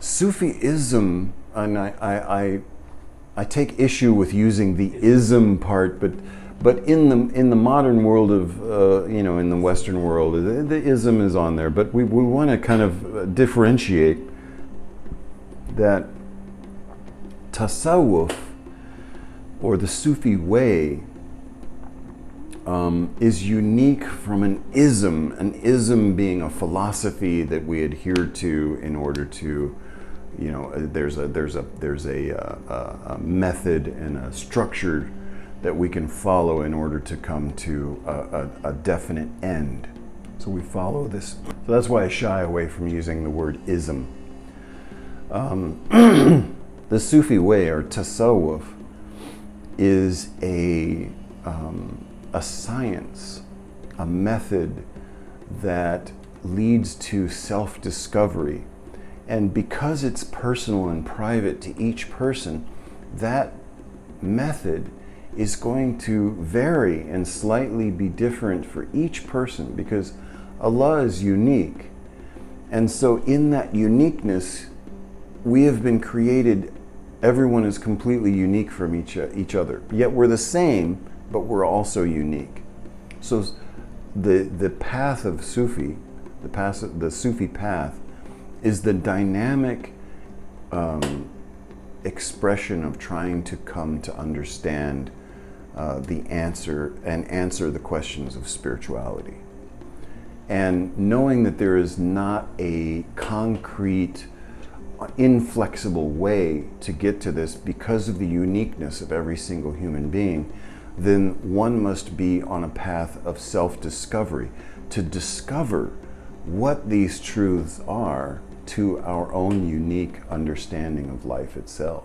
Sufism, and I take issue with using the ism part, but in the modern world of in the Western world, the ism is on there. But we want to kind of differentiate that tasawwuf, or the Sufi way, is unique from an ism being a philosophy that we adhere to in order to, there's a method and a structure that we can follow in order to come to a definite end. So we follow this. So that's why I shy away from using the word ism. The Sufi way, or tasawwuf, is a science, a method that leads to self-discovery. And because it's personal and private to each person, that method is going to vary and slightly be different for each person, because Allah is unique. And so in that uniqueness, we have been created, everyone is completely unique from each other. Yet we're the same, but we're also unique. So the path of Sufi, the Sufi path, is the dynamic expression of trying to come to understand the answer and answer the questions of spirituality. And knowing that there is not a concrete, inflexible way to get to this because of the uniqueness of every single human being, then one must be on a path of self-discovery to discover what these truths are to our own unique understanding of life itself.